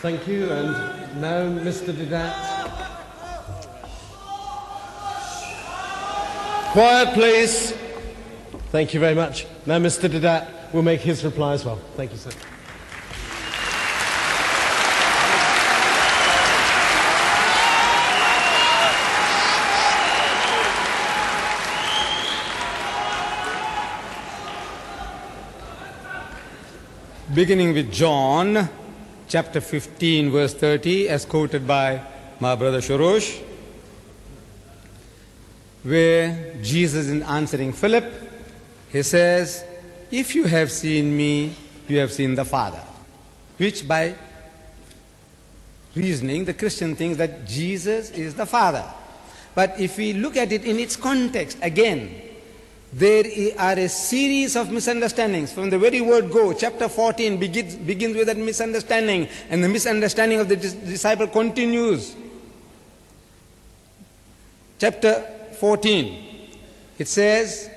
Thank you. And now, Mr. Deidat. Quiet, please. Thank you very much. Now, Mr. Deidat will make his reply as well. Thank you, sir. Beginning with John, chapter 15, verse 30, as quoted by my brother Shorosh, where Jesus is answering Philip, he says, "If you have seen me, you have seen the Father." Which by reasoning, the Christian thinks that Jesus is the Father. But if we look at it in its context, again, there are a series of misunderstandings. From the very word go, chapter 14 begins with that misunderstanding, and the misunderstanding of the disciple continues. Chapter 14, it says,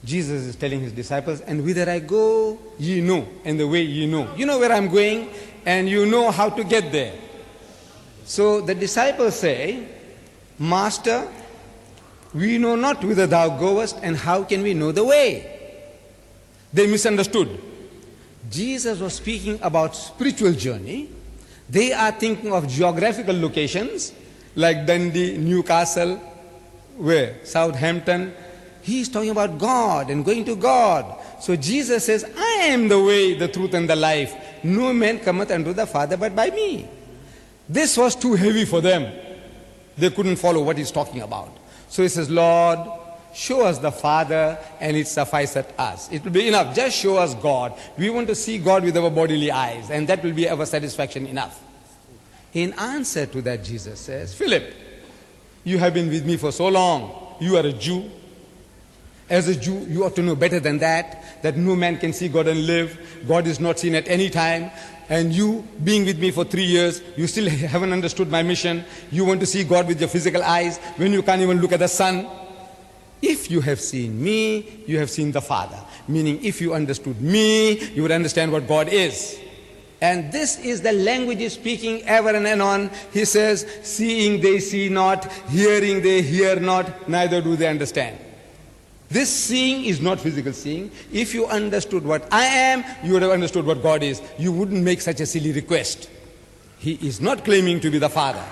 Jesus is telling his disciples, "And whither I go, ye know, and the way ye know." You know where I'm going, and you know how to get there. So the disciples say, "Master, we know not whither thou goest, and how can we know the way?" They misunderstood. Jesus was speaking about spiritual journey. They are thinking of geographical locations like Dundee, Newcastle, where Southampton. He is talking about God and going to God. So Jesus says, "I am the way, the truth, and the life. No man cometh unto the Father but by me." This was too heavy for them. They couldn't follow what he's talking about. So he says, "Lord, show us the Father, and it sufficeth us." It will be enough. Just show us God. We want to see God with our bodily eyes, and that will be our satisfaction enough. In answer to that, Jesus says, "Philip, you have been with me for so long. You are a Jew. As a Jew, you ought to know better than that no man can see God and live. God is not seen at any time. And you, being with me for 3 years, you still haven't understood my mission. You want to see God with your physical eyes when you can't even look at the sun. If you have seen me, you have seen the Father." Meaning, if you understood me, you would understand what God is. And this is the language he's speaking ever and anon. He says, "Seeing they see not, hearing they hear not, neither do they understand." This seeing is not physical seeing. If you understood what I am, you would have understood what God is. You wouldn't make such a silly request. He is not claiming to be the Father.